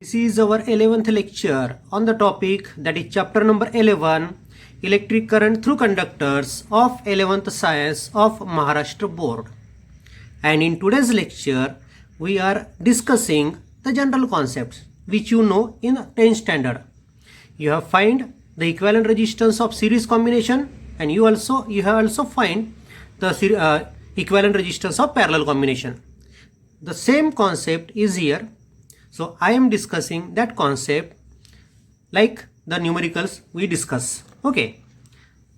This is our 11th lecture on the topic that is chapter number 11 electric current through conductors of 11th science of Maharashtra board. And in today's lecture we are discussing the general concepts which you know in 10th standard. You have find the equivalent resistance of series combination and you have also find the equivalent resistance of parallel combination. The same concept is here. So I am discussing that concept like the numericals we discuss. Okay.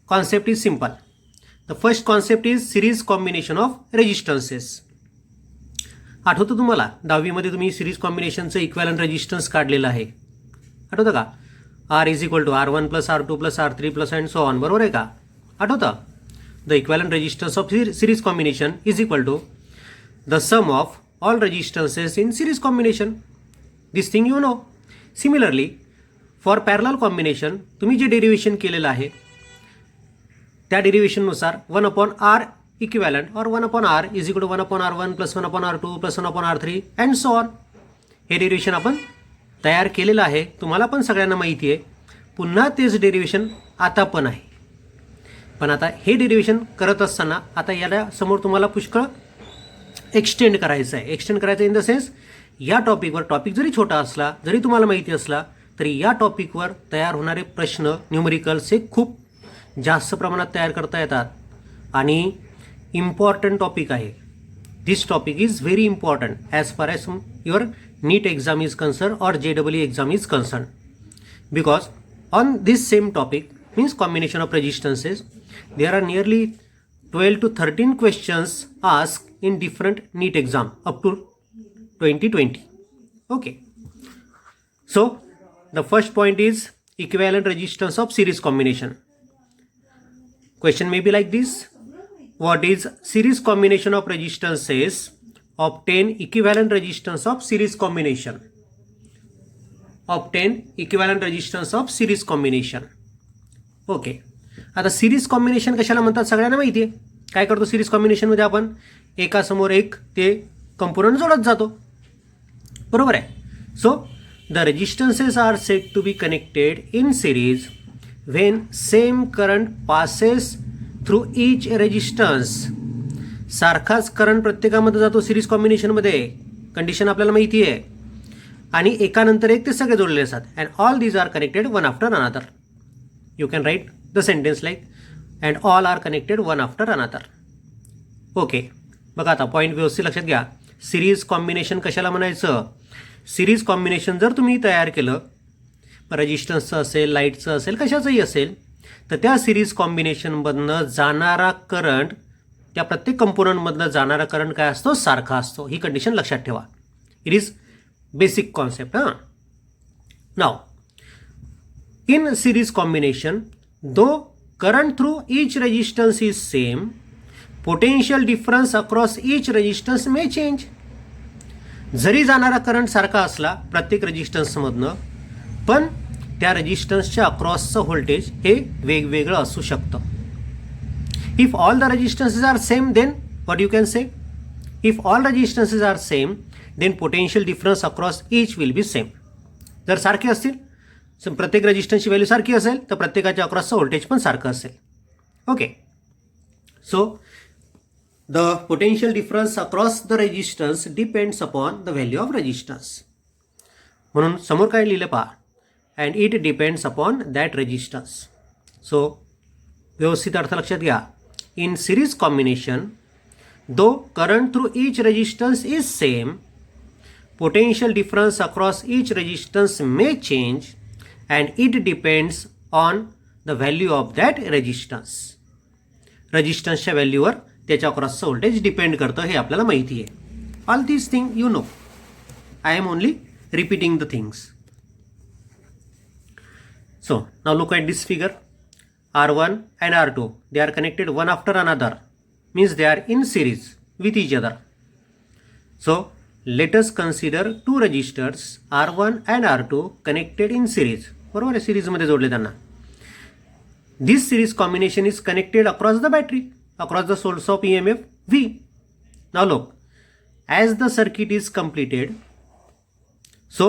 Concept is simple. The first concept is series combination of resistances. आठवतं तुम्हाला 10वी मध्ये तुम्ही series कॉम्बिनेशनचं equivalent resistance काढलेलं आहे. आठवतं का? R is equal to R1 plus R2 plus R3 plus and so on. बरोबर आहे का? आठवतं? The equivalent resistance of series combination is equal to the sum of all resistances in series combination. This thing you know. Similarly, for parallel combination तुम्ही जे derivation केलेलं आहे त्या डेरिव्हेशननुसार 1 upon R equivalent or 1 upon R is equal to 1 upon R1 plus 1 upon R2 plus 1 upon R3 and so on. हे derivation आपण तयार केलेलं आहे. तुम्हाला पण सगळ्यांना माहिती आहे. पुन्हा तेच डेरिव्हेशन आता पण आहे. पण आता हे डेरिव्हेशन करत असताना आता याला समोर तुम्हाला पुष्कळ एक्सटेंड करायचं आहे. एक्सटेंड करायचं इन द सेन्स या टॉपिकवर टॉपिक जरी छोटा असला जरी तुम्हाला माहिती असला तरी या टॉपिकवर तयार होणारे प्रश्न न्यूमेरिकल्स हे खूप जास्त प्रमाणात तयार करता येतात आणि इम्पॉर्टंट टॉपिक आहे. This topic is very important as far as your NEET exam is concern और JEE exam is concern because on this same topic means combination of resistances there are nearly 12 to 13 questions asked in different NEET exam up to 2020. Okay. So the first point is equivalent resistance of series combination. Question may be like this. What is series combination of resistances? Obtain equivalent resistance of series combination. Obtain equivalent resistance of series combination. Okay. आता series combination कशाला म्हणतात सगळ्यांना माहिती आहे. काय करतो series कॉम्बिनेशनमध्ये आपण एकासमोर एक ते कंपोनंट जोडत जातो. बरोबर आहे. So the resistances are set to be connected in series when same current passes through each resistance. सारखाच करंट प्रत्येकामध्ये जातो सिरीज कॉम्बिनेशनमध्ये. कंडिशन आपल्याला माहिती आहे. आणि एकानंतर एक ते सगळे जोडलेले असतात. And all these are connected one after another. You can write the sentence like and all are connected one after another. Okay. बघा आता पॉईंट व्यवस्थित लक्षात घ्या. सिरीज कॉम्बिनेशन कशाला म्हणायचं. सिरीज कॉम्बिनेशन जर तुम्ही तयार केलं रेजिस्टन्सचं असेल लाईटचं असेल कशाचंही असेल तर त्या सिरीज कॉम्बिनेशनमधनं जाणारा करंट त्या प्रत्येक कंपोनंटमधनं जाणारा करंट काय असतो सारखा असतो. ही कंडिशन लक्षात ठेवा. It is basic concept. Now in series combination though current through each resistance is same, potential difference across each resistance may change. जरी जाणारा करंट सारखा असला प्रत्येक रेजिस्टन्समधनं पण त्या रेजिस्टन्सच्या अक्रॉसचं व्होल्टेज हे वेगवेगळं असू शकतं. If all the resistances are same then what you can say. If all resistances are same then potential difference across each will be same. जर सारखे असतील प्रत्येक रेजिस्टन्सची व्हॅल्यू सारखी असेल तर प्रत्येकाच्या अक्रॉसचं व्होल्टेज पण सारखं असेल. Okay. So the potential difference across the resistance depends upon the value of resistance. म्हणून समोर काय लिहिलं पहा. And it depends upon that resistance. So व्यवस्थित अर्थ लक्षात घ्या. In series combination the current through each resistance is same, potential difference across each resistance may change and it depends on the value of that resistance. रेजिस्टन्सच्या व्हॅल्यूवर त्याच्या अक्रॉसचं voltage depend करतं हे आपल्याला माहिती आहे. All these thing you know. I am only repeating the things. So now look at this figure. R1 and R2 they are connected one after another means they are in series with each other. So let us consider two resistors R1 and R2 connected in series. बरोबर आहे. सिरीजमध्ये जोडले त्यांना. This series combination is connected across the battery across the source of EMF V. Now look as the circuit is completed So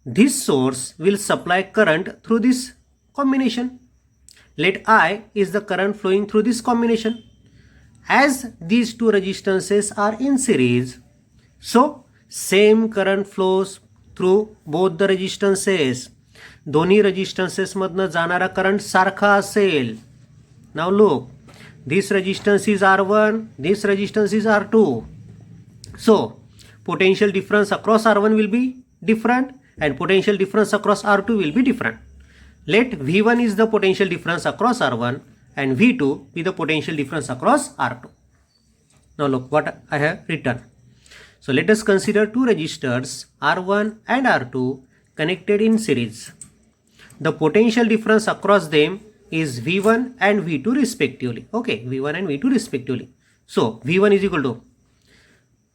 this source will supply current through this combination. Let I is the current flowing through this combination. As these two resistances are in series, so same current flows through both the resistances. दोन्ही रेजिस्टन्सेस मधनं जाणारा current सारखा असेल. Now look, this resistance is R1, this resistance is R2. So potential difference across R1 will be different and potential difference across R2 will be different. Let V1 is the potential difference across R1 and V2 be the potential difference across R2. Now look what I have written. So let us consider two resistors R1 and R2 connected in series. The potential difference across them is V1 and V2 respectively. Okay, V1 and V2 respectively. So V1 is equal to,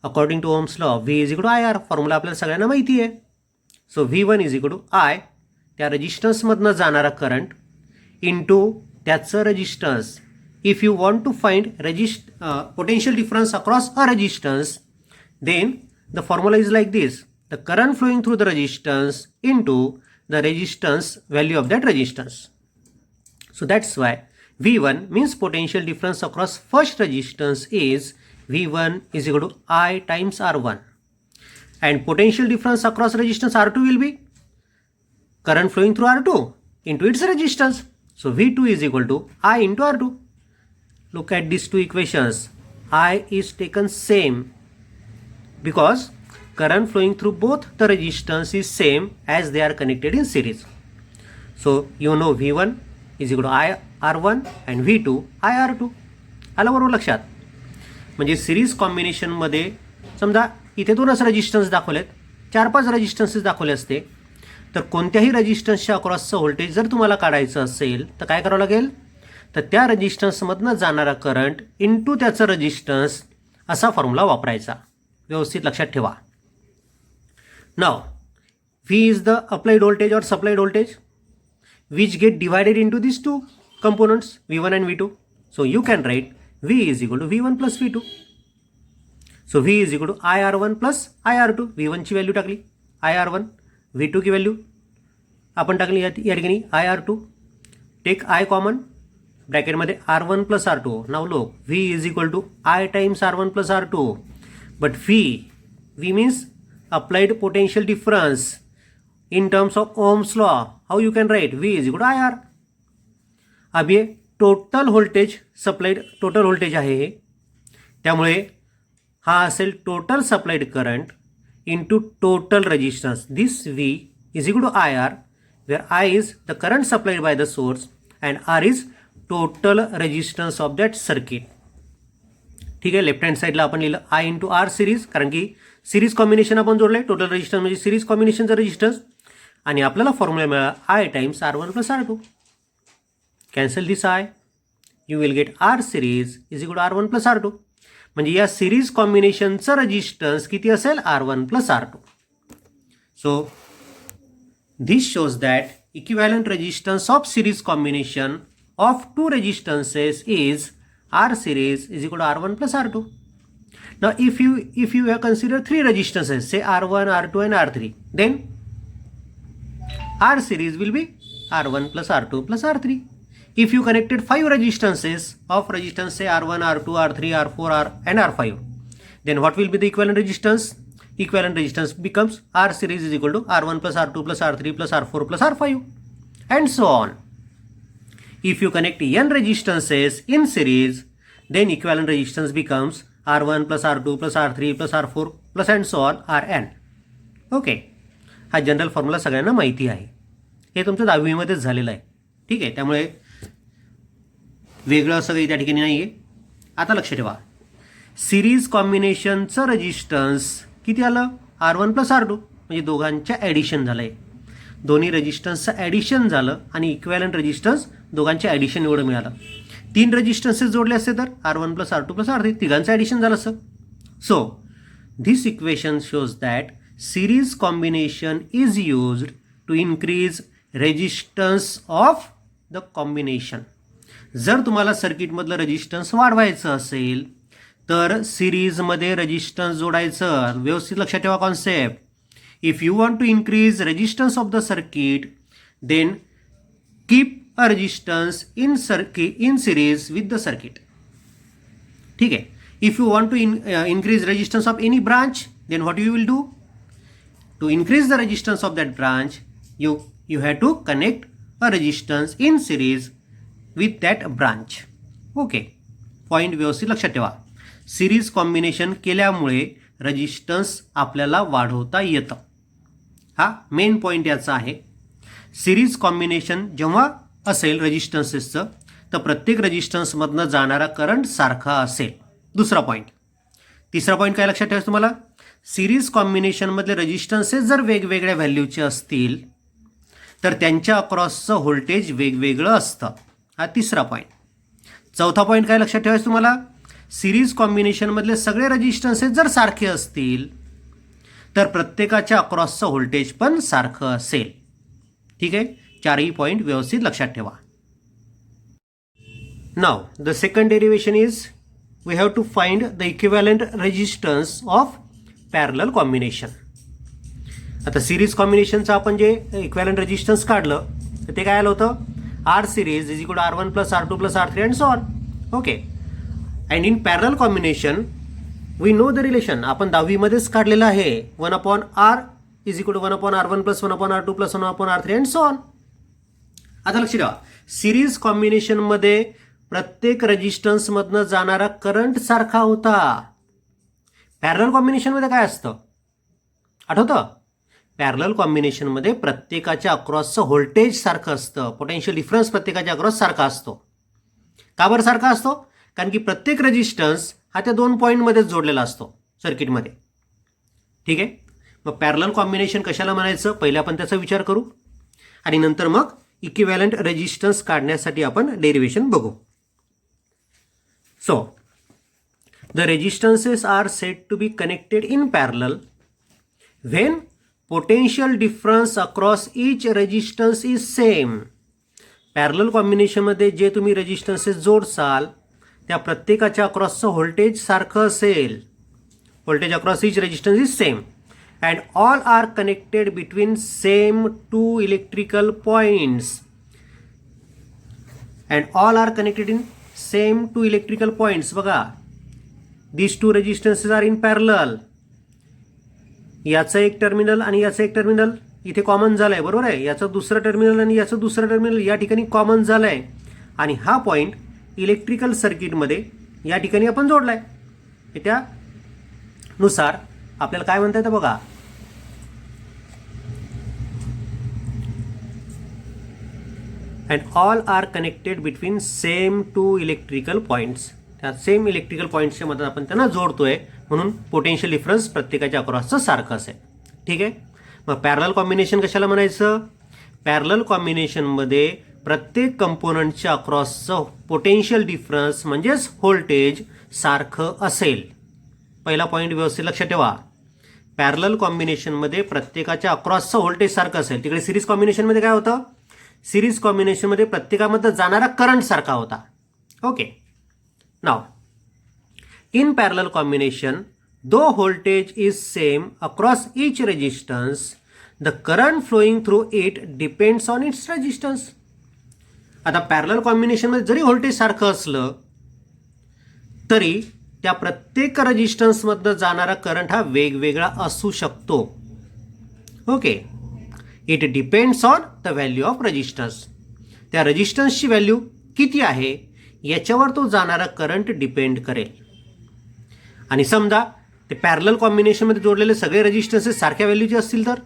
according to Ohm's law, V is equal to IR. Formula आपल्याला सगळ्यांना माहिती आहे. So V1 is equal to I, त्या रेजिस्टन्समधनं जाणारा current into त्याचं रेजिस्टन्स. If you want to find potential difference across a resistance, then the formula is like this: the current flowing through the resistance into the resistance value of that resistance. So that's why V1 means potential difference across first resistance is V1 is equal to I times R1, and potential difference across resistance R2 will be current flowing through R2 into its resistance. So V2 is equal to I into R2. Look at these two equations. I is taken same because current flowing through both the resistance is same as they are connected in series. So you know V1 is equal to I R1 and V2 I R2. आलं बरोबर लक्षात? म्हणजे series कॉम्बिनेशनमध्ये समजा इथे दोनच resistance दाखवलेत, 4-5 रेजिस्टन्सेस दाखवले असते, तर कोणत्याही रेजिस्टन्सच्या अक्रॉसचं व्होल्टेज जर तुम्हाला काढायचं असेल तर काय करावं लागेल? तर त्या रेजिस्टन्समधनं जाणारा करंट इंटू त्याचं रेजिस्टन्स असा फॉर्म्युला वापरायचा. व्यवस्थित लक्षात ठेवा. Now V is the applied voltage or supplied voltage which get divided into these two components V1 and V2. So you can write V is equal to V1 plus V2. So V is equal to IR1 plus IR2. V1 ची value टाकली IR1, V2 की value आपण टाकली या ठिकाणी IR2. Take I common, ब्रॅकेटमध्ये R1 plus R2. Now look V is equal to I times R1 plus R2. But V means applied potential difference in terms of Ohm's law. How you can write? V is equal to IR. अब ये total voltage supplied, total voltage आहे हे, त्यामुळे हा असेल total supplied current into total resistance. This V is equal to IR, where I is the current supplied by the source and R is total resistance of that circuit. ठीक आहे, left hand साईडला आपण लिहिलं I into R series, कारण की series combination आपण जोडलंय. Total resistance म्हणजे सिरीज कॉम्बिनेशनचं रेजिस्टन्स, आणि आपल्याला फॉर्म्युला मिळाला I times R1 plus R2. Cancel this I, you will get R series is equal to R1 plus R2. म्हणजे या सिरीज कॉम्बिनेशनचं रेजिस्टन्स किती असेल? R1 plus R2. So this shows that equivalent resistance of series combination of two resistances is R series is equal to R1 plus R2. Now if you have considered three resistances, say R1, R2 and R3, then R series will be R1 plus R2 plus R3. If you connected 5 resistances of resistance, say R1, R2, R3, R4, and R5, then what will be the equivalent resistance? Equivalent resistance becomes R series is equal to R1 plus R2 plus R3 plus R4 plus R5 and so on. If you connect n resistances in series, then equivalent resistance becomes R1 plus R2 plus R3 plus R4 plus and so on Rn. Okay, हा general formula सगळ्यांना माहिती आहे. हे तुमचं 10वीमध्येच झालेलं आहे. ठीक आहे, त्यामुळे वेगळं असं काही त्या ठिकाणी नाही आहे. आता लक्ष ठेवा, सिरीज कॉम्बिनेशनचं रेजिस्टन्स किती आलं? R1 प्लस R2, म्हणजे दोघांच्या ॲडिशन झालं आहे. दोन्ही रेजिस्टन्सचं ॲडिशन झालं आणि इक्विव्हॅलंट रेजिस्टन्स दोघांच्या ॲडिशन एवढं मिळालं. 3 रेजिस्टन्सेस जोडले असते तर R1 plus R2 plus R3, तिघांचं addition झालं असतं. So this equation shows that series combination is used to increase resistance of the combination. जर तुम्हाला सर्किटमधलं रेजिस्टन्स वाढवायचं असेल तर सिरीजमध्ये रेजिस्टन्स जोडायचं. व्यवस्थित लक्षात ठेवा concept. If you want to increase resistance of the circuit, then keep a resistance in series with the circuit. ठीक है. If you want to increase resistance of any branch, then what you will do? To increase the resistance of that branch, you have to connect a resistance in series with that branch. Okay. Point व्यवस्थित लक्षात ठेवा. Series combination केल्यामुळे resistance आपल्याला वाढवता येतं. हा main point याचा आहे. सिरीज कॉम्बिनेशन जेव्हा असेल रेजिस्टन्सेसचं तर प्रत्येक रेजिस्टन्समधनं जाणारा करंट सारखा असेल. दुसरा पॉईंट. तिसरा पॉईंट काय लक्षात ठेवायचं तुम्हाला? सिरीज कॉम्बिनेशनमधले रेजिस्टन्सेस जर वेगवेगळ्या व्हॅल्यूचे असतील तर त्यांच्या अक्रॉसचं व्होल्टेज वेगवेगळं असतं. हा तिसरा पॉईंट. चौथा पॉईंट काय लक्षात ठेवायचं तुम्हाला? सिरीज कॉम्बिनेशनमधले सगळे रेजिस्टन्सेस जर सारखे असतील तर प्रत्येकाच्या अक्रॉसचं व्होल्टेज पण सारखं असेल. ठीक आहे. चारही पॉईंट व्यवस्थित लक्षात ठेवा. Now the second derivation is we have to find the equivalent resistance of parallel combination. आता सिरीज कॉम्बिनेशनचं आपण जे इक्विव्हॅलंट रेजिस्टन्स काढलं तर ते काय आलं होतं? R series is equal to R1 plus R2 plus R3 and so on. Okay. And in parallel combination, we know the relation. आपण 10वी मध्येच काढलेलं आहे. 1 upon R is equal to 1 upon R1 plus 1 upon R2 plus 1 upon R3 and so on. आता लक्ष द्या. Series कॉम्बिनेशनमध्ये प्रत्येक रेजिस्टन्समधनं जाणारा करंट सारखा होता. पॅरलल कॉम्बिनेशनमध्ये काय असतं आठवतं? पॅरलल कॉम्बिनेशनमध्ये प्रत्येकाच्या अक्रॉसचं व्होल्टेज सारखं असतं. पोटेन्शियल डिफरन्स प्रत्येकाच्या अक्रॉस सारखा असतो. का बरं सारखा असतो? कारण की प्रत्येक रेजिस्टन्स हा त्या 2 पॉईंटमध्येच जोडलेला असतो सर्किटमध्ये. ठीक आहे. मग पॅरलल कॉम्बिनेशन कशाला म्हणायचं पहिले आपण त्याचा विचार करू आणि नंतर मग इक्विव्हॅलंट रेजिस्टन्स काढण्यासाठी आपण डेरिव्हेशन बघू. So the resistances are set to be connected in parallel when potential difference across each resistance is same. Parallel कॉम्बिनेशनमध्ये जे तुम्ही रेजिस्टन्सेस जोडसाल त्या प्रत्येकाच्या अक्रॉसचं व्होल्टेज सारखं असेल. Voltage across each resistance is same and all are connected between same two electrical points. And all are connected in same two electrical points. बघा, these two resistances are in parallel. याचं एक terminal आणि याचं एक terminal इथे common झालं आहे. बरोबर आहे. याचं दुसरं टर्मिनल आणि याचं दुसरं टर्मिनल या ठिकाणी कॉमन झालं आहे आणि हा पॉईंट इलेक्ट्रिकल सर्किटमध्ये या ठिकाणी आपण जोडला आहे. त्यानुसार आपल्याला काय म्हणता येतं बघा. And all are connected between same two electrical points. त्या सेम इलेक्ट्रिकल पॉईंट्सच्या मदत आपण त्यांना जोडतोय म्हणून पोटेन्शियल डिफरन्स प्रत्येकाच्या अक्रॉसचं सारखं असेल. ठीक आहे. मग पॅरलल कॉम्बिनेशन कशाला म्हणायचं? पॅरलल कॉम्बिनेशनमध्ये प्रत्येक कंपोनंटच्या अक्रॉसचं पोटेन्शियल डिफरन्स म्हणजेच व्होल्टेज सारखं असेल. पहिला पॉईंट व्यवस्थित लक्षात ठेवा. पॅरलल कॉम्बिनेशनमध्ये प्रत्येकाच्या अक्रॉसचं व्होल्टेज सारखं असेल. तिकडे सिरीज कॉम्बिनेशनमध्ये काय होतं? सिरीज कॉम्बिनेशनमध्ये प्रत्येकामध्ये जाणारा करंट सारखा होता. Okay. Now in parallel combination, though voltage is same across each resistance, the current flowing through it depends on its resistance. आता पॅरलल कॉम्बिनेशनमध्ये जरी व्होल्टेज सारखं असलं तरी त्या प्रत्येक रेजिस्टन्समधनं जाणारा करंट हा वेगवेगळा असू शकतो. Okay. It depends on the value of resistance. त्या रेजिस्टन्सची व्हॅल्यू किती आहे याच्यावर तो जाणारा करंट डिपेंड करेल. आणि समजा ते पॅरलल कॉम्बिनेशनमध्ये जोडलेले सगळे रेजिस्टन्सेस सारख्या व्हॅल्यूचे असतील तर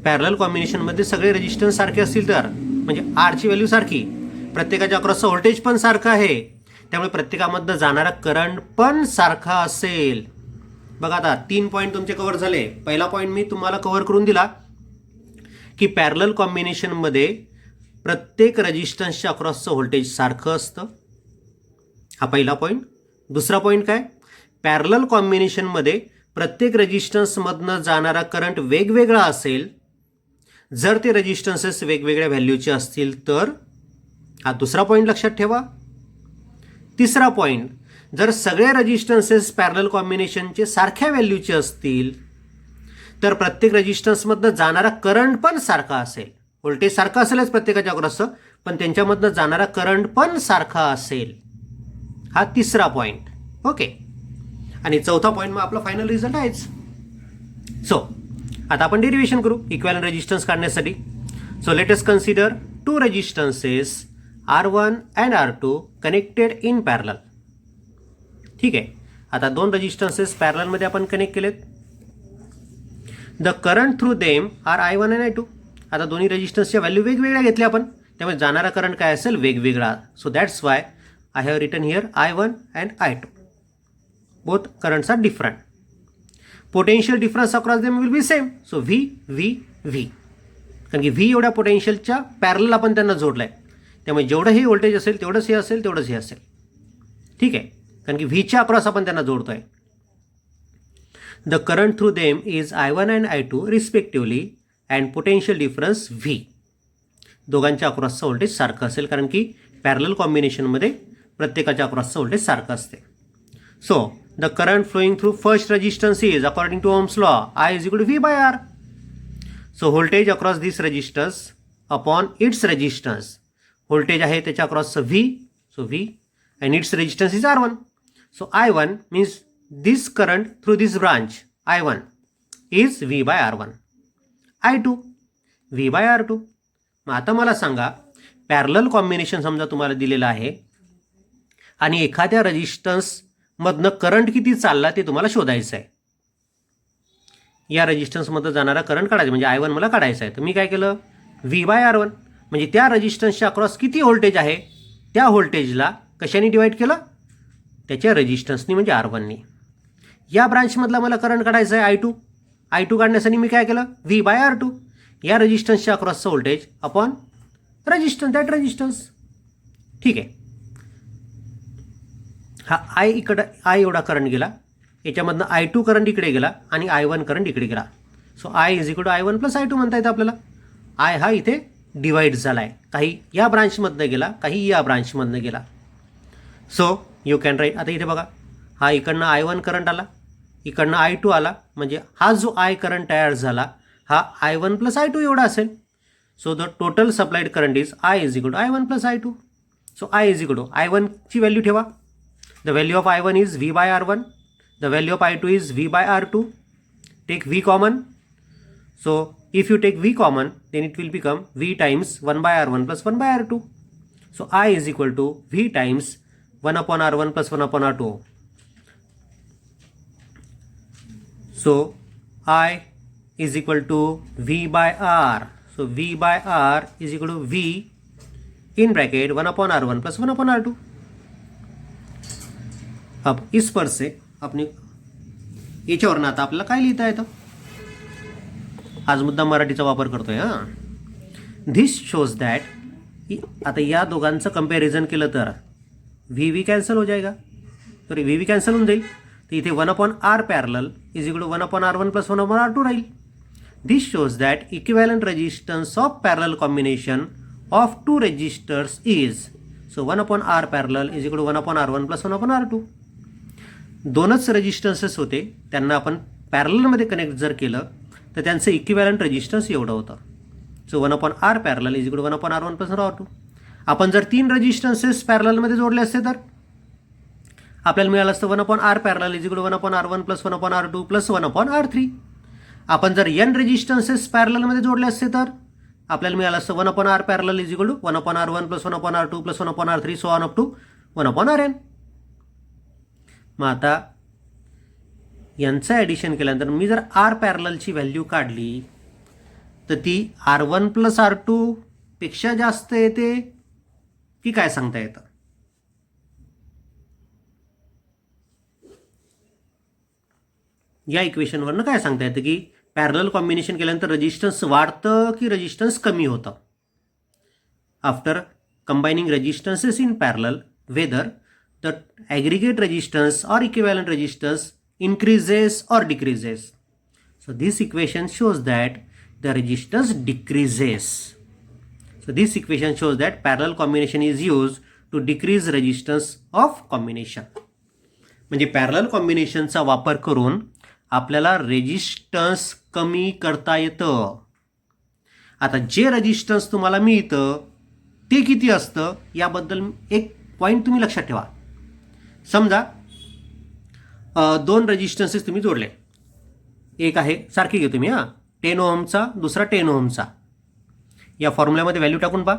पॅरलल कॉम्बिनेशनमध्ये सगळे रेजिस्टन्स सारखे असतील तर म्हणजे आरची व्हॅल्यू सारखी प्रत्येकाच्या अक्रॉसचं व्होल्टेज पण सारखं आहे त्यामुळे प्रत्येकामधनं जाणारा करंट पण सारखा असेल. बघा आता 3 पॉईंट तुमचे कव्हर झाले. पहिला पॉईंट मी तुम्हाला कव्हर करून दिला की पॅरलल कॉम्बिनेशनमध्ये प्रत्येक रेजिस्टन्सच्या अक्रॉसचं व्होल्टेज सारखं असतं. हा पहिला पॉईंट. दुसरा पॉईंट काय? पॅरलल कॉम्बिनेशनमध्ये प्रत्येक रेजिस्टन्समधनं जाणारा करंट वेगवेगळा असेल. जर ते रेजिस्टन्सेस वेगवेगळ्या व्हॅल्यूचे असतील तर. हा दुसरा पॉईंट लक्षात ठेवा. तिसरा पॉईंट, जर सगळे रेजिस्टन्सेस पॅरलल कॉम्बिनेशनचे सारख्या व्हॅल्यूचे असतील तर प्रत्येक रेजिस्टन्समधनं जाणारा करंट पण सारखा असेल. व्होल्टेज सारखं असेलच प्रत्येकाच्या अक्रॉसचं, पण त्यांच्यामधनं जाणारा करंट पण सारखा असेल. हा तिसरा पॉईंट. ओके. आणि चौथा पॉईंट मग आपला फायनल रिझल्ट आहेच. सो आता आपण डेरिव्हेशन करू इक्विव्हॅलेंट रेजिस्टन्स काढण्यासाठी. So let us consider two resistances R1 and R2 connected in parallel. ठीक आहे. आता दोन रेजिस्टन्सेस पॅरललमध्ये आपण कनेक्ट केलेत. The current through them are I1 and I2. आता दोन्ही रेजिस्टन्सच्या व्हॅल्यू वेगवेगळ्या घेतल्या आपण, त्यामुळे जाणारा करंट काय असेल वेगवेगळा. So that's why I have written here I1 and I2. Both currents are different. Potential difference across them will be same. So V V V, कारण की व्ही एवढ्या पोटेन्शियलच्या पॅरलल आपण त्यांना जोडलं आहे, त्यामुळे जेवढं हे व्होल्टेज असेल तेवढंच हे असेल, तेवढंच हे असेल. ठीक आहे, कारण की व्हीच्या अक्रॉस आपण त्यांना जोडतो आहे. The current through them is I1 and I2 respectively and potential difference V. दोघांच्या अक्रॉसचं व्होल्टेज सारखं असेल, कारण की पॅरलल कॉम्बिनेशनमध्ये प्रत्येकाच्या अक्रॉसचं व्होल्टेज सारखं असते. So the current flowing through first resistance is according to Ohm's law I is equal to V by R. So voltage across this resistance upon its resistance. Voltage आहे त्याच्या अक्रॉसचं V, so V, and its resistance is R1. So I1 means this current through this branch I1 is V by R1. I2 V by R2. मग आता मला सांगा, parallel combination समजा तुम्हाला दिलेलं आहे आणि एखाद्या रेजिस्टन्समधनं करंट किती चालला ते तुम्हाला शोधायचं आहे. या रेजिस्टन्समधनं जाणारा करंट काढायचा, म्हणजे I1 मला काढायचा आहे. तर मी काय केलं, V by R1, म्हणजे त्या रेजिस्टन्सच्या अक्रॉस किती व्होल्टेज आहे त्या व्होल्टेजला कशाने डिवाईड केलं, त्याच्या रेजिस्टन्सनी म्हणजे R1नी. या ब्रांचमधला मला करंट काढायचा आहे I2. I2 काढण्यासाठी मी काय केलं, V by R2, या रेजिस्टन्सच्या अक्रॉसचं voltage upon resistance, that resistance. ठीक आहे. हा I एवढा करंट गेला, याच्यामधनं I2 करंट इकडे गेला आणि I1 करंट इकडे गेला. So I is equal to I1 plus I2 म्हणता येतं आपल्याला. I हा इथे डिवाईड झाला आहे, काही या ब्रांचमधनं गेला, काही या ब्रांचमधनं गेला. So you can right. आता इथे बघा, हा इकडनं I1 करंट आला, इकडनं I2 आला, म्हणजे हा जो I करंट तयार झाला हा I1 प्लस I2 एवढा असेल. So the total supplied current is I is equal to I1 plus I2. So I is equal to I1ची व्हॅल्यू ठेवा. The value of I1 is V by R1. The value of I2 is V by R2. Take V common. So if you take V common, then it will become V times 1 by R1 plus 1 by R2. So I is equal to V times 1 upon R1 plus 1 upon R2. So I is equal to V by R. So V by R is equal to V in bracket 1 upon R1 plus 1 upon R2. अब इस पर से अपने याच्यावरनं आता आपल्याला काय लिहिता येतं, आज मुद्दा मराठीचा वापर करतोय. धिस शोज दॅट, आता या दोघांचं कंपॅरिझन केलं तर व्ही कॅन्सल हो जाएगा, तर व्ही कॅन्सल होऊन जाईल. तर इथे 1 upon R parallel is equal to 1 upon R1 plus 1 upon R2 राहील. This shows that equivalent resistance of parallel combination of two resistors is, so 1 upon R parallel is equal to 1 upon R1 plus 1 upon R2. दोनच रेजिस्टन्सेस होते, त्यांना आपण पॅरललमध्ये connect जर केलं तर त्यांचं equivalent resistance एवढं होतं. So 1 upon R parallel is equal to 1 upon R1 plus R2. आपण जर 3 रेजिस्टन्सेस पॅरललमध्ये जोडले असते तर आपल्याला मिळालं असतं 1 upon R parallel is equal to 1 upon R1 plus 1 upon R2 plus 1 upon R3. आपण जर n रेजिस्टन्सेस पॅरललमध्ये जोडले असते तर आपल्याला मिळालं असतं 1 upon R parallel is equal to 1 upon R1 plus 1 upon R2 plus 1 upon R3 so on up to 1 upon Rn. मग आता यांचं ॲडिशन केल्यानंतर मी जर R पॅरललची व्हॅल्यू काढली तर ती R1 प्लस R2 पेक्षा जास्त येते की काय सांगता येतं. या इक्वेशनवरनं काय सांगता येतं की पॅरलल कॉम्बिनेशन केल्यानंतर रेजिस्टन्स वाढतं की रेजिस्टन्स कमी होतं. After combining resistances in parallel, whether the aggregate resistance और equivalent resistance increases or decreases. So this equation shows that the resistance decreases. So this equation shows that parallel combination is used to decrease resistance of combination. म्हणजे parallel कॉम्बिनेशनचा वापर करून आपल्याला resistance कमी करता येतं. आता जे रेजिस्टन्स तुम्हाला मिळतं ते किती असतं याबद्दल एक पॉईंट तुम्ही लक्षात ठेवा. समजा 2 रेजिस्टन्सेस तुम्ही जोडले. एक आहे सारखी घेतो मी 10 ओहमचा, दुसरा 10 ओहमचा. या फॉर्म्युल्यामध्ये व्हॅल्यू टाकून पहा,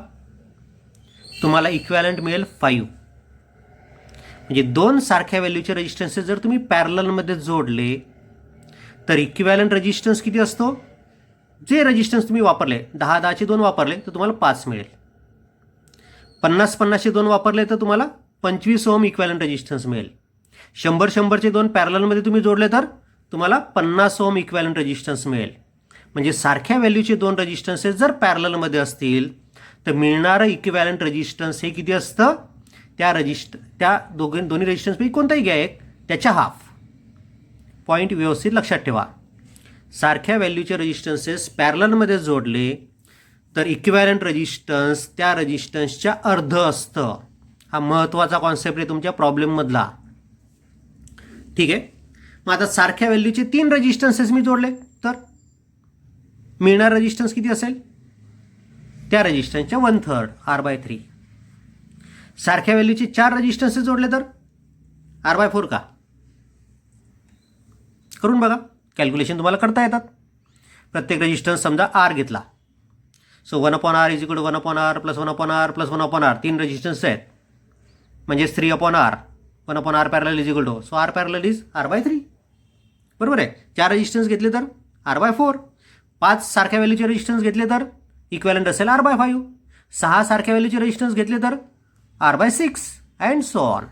तुम्हाला इक्वॅलंट मिळेल 5. म्हणजे 2 सारख्या व्हॅल्यूचे रेजिस्टन्सेस जर तुम्ही पॅरललमध्ये जोडले तर इक्विव्हॅलंट रेजिस्टन्स किती असतो? जे रेजिस्टन्स तुम्ही वापरले 10-10चे 2 वापरले तर तुम्हाला 5 मिळेल. 50-50चे 2 वापरले तर तुम्हाला 25 ओहम इक्विव्हॅलंट रेजिस्टन्स मिळेल. 100-100चे 2 पॅरललमध्ये तुम्ही जोडले तर तुम्हाला 50 ओहम इक्विव्हॅलंट रेजिस्टन्स मिळेल. म्हणजे सारख्या व्हॅल्यूचे 2 रेजिस्टन्सेस जर पॅरललमध्ये असतील तर मिळणारं इक्विव्हॅलंट रेजिस्टन्स हे किती असतं? त्या दोन्ही रेजिस्टन्सपैकी कोणताही घ्या एक, त्याच्या हाफ. पॉईंट व्यवस्थित लक्षात ठेवा. सारख्या व्हॅल्यूचे रेजिस्टन्सेस पॅरललमध्ये जोडले तर इक्विव्हॅलंट रेजिस्टन्स त्या रेजिस्टन्सच्या अर्ध असतं. हा महत्त्वाचा कॉन्सेप्ट आहे तुमच्या प्रॉब्लेममधला. ठीक आहे. मग आता सारख्या व्हॅल्यूचे 3 रेजिस्टन्सेस मी जोडले तर मिळणार रेजिस्टन्स किती असेल? त्या रेजिस्टन्सच्या 1/3 R/3. सारख्या व्हॅल्यूचे 4 रेजिस्टन्सेस जोडले तर R/4 का? करून बघा, कॅल्क्युलेशन तुम्हाला करता येतात. प्रत्येक रेजिस्टन्स समजा R घेतला, so 1/R = 1/R + 1/R + 1/R. 3 resistance आहेत म्हणजे 3/R. 1/R parallel = so R parallel is R/3. बरोबर आहे. 4 रेजिस्टन्स घेतले तर R/4. 5 सारख्या व्हॅल्यूचे रेजिस्टन्स घेतले तर इक्वॅलंट असेल R/5. 6 सारख्या व्हॅल्यूचे रेजिस्टन्स घेतले तर R/6 अँड सो ऑन.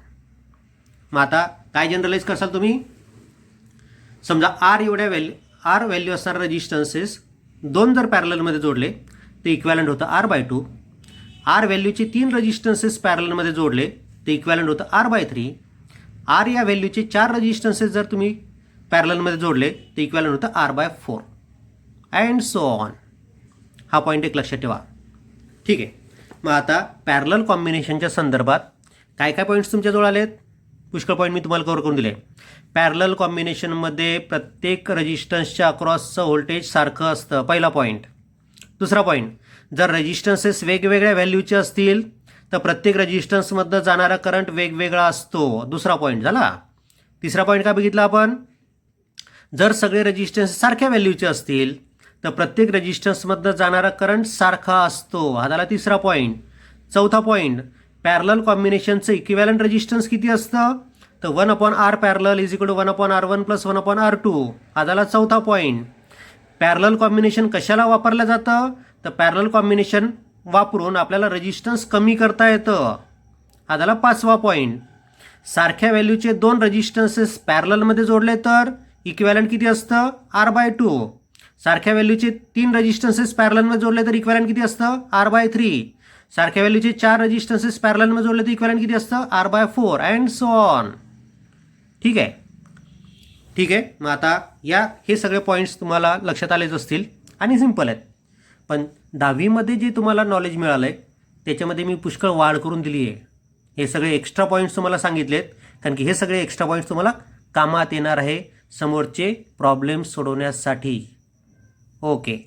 मग आता काय जनरलाइज करसाल तुम्ही? समजा R व्हॅल्यू असणारे रेजिस्टन्सेस 2 जर पॅरललमध्ये जोडले ते इक्वॅलंट होतं R/2. R व्हॅल्यूचे 3 रेजिस्टन्सेस पॅरललमध्ये जोडले ते इक्वॅलंट होतं R/3. R या व्हॅल्यूचे 4 रेजिस्टन्सेस जर तुम्ही पॅरललमध्ये जोडले ते इक्वॅलंट होतं R/4 अँड सो ऑन. हा पॉईंट एक लक्षात ठेवा. ठीक आहे. मग आता पॅरलल कॉम्बिनेशनच्या संदर्भात काय काय पॉईंट्स तुमच्याजवळ आलेत? पुष्कळ पॉईंट मी तुम्हाला कव्हर करून दिले. पॅरलल कॉम्बिनेशनमध्ये प्रत्येक रेजिस्टन्सच्या अक्रॉसचं व्होल्टेज सारखं असतं, पहिला पॉईंट. दुसरा पॉईंट, जर रेजिस्टन्सेस वेगवेगळ्या व्हॅल्यूचे असतील तर प्रत्येक रेजिस्टन्समधनं जाणारा करंट वेगवेगळा असतो, दुसरा पॉईंट झाला. तिसरा पॉईंट काय बघितला आपण? जर सगळे रेजिस्टन्स सारख्या व्हॅल्यूचे असतील तर प्रत्येक रेजिस्टन्समधनं जाणारा करंट सारखा असतो, हा झाला तिसरा पॉईंट. चौथा पॉईंट, पॅरलल कॉम्बिनेशनचं इक्विव्हॅलंट रेजिस्टन्स किती असतं? तर 1/R पॅरलल = 1/R1 + 1/R2. हा झाला चौथा पॉईंट. पॅरलल कॉम्बिनेशन कशाला वापरलं जातं? तर पॅरलल कॉम्बिनेशन वापरून आपल्याला रेजिस्टन्स कमी करता येतं, हा झाला 5वा पॉईंट. सारख्या व्हॅल्यूचे 2 रेजिस्टन्सेस पॅरललमध्ये जोडले तर इक्विव्हॅलंट किती असतं? R/2. सारख्या व्हॅल्यूचे 3 रेजिस्टन्सेस पॅरललमध्ये जोडले तर इक्विव्हॅलंट किती असतं? R/3. सारख्या व्हॅल्यूचे 4 रेजिस्टन्सेस पॅरललमध्ये जोडले तर इक्विव्हॅलंट किती असतं? R/4 and so on. ठीक आहे. ठीक आहे. मग आता हे सगळे पॉईंट्स तुम्हाला लक्षात आलेच असतील आणि सिंपल आहेत. पण 10वीमध्ये जे तुम्हाला नॉलेज मिळालं आहे त्याच्यामध्ये मी पुष्कळ वाढ करून दिली आहे. हे सगळे एक्स्ट्रा पॉईंट्स तुम्हाला सांगितलेत कारण की हे सगळे एक्स्ट्रा पॉईंट्स तुम्हाला कामात येणार आहे समोरचे प्रॉब्लेम्स सोडवण्यासाठी. ओके.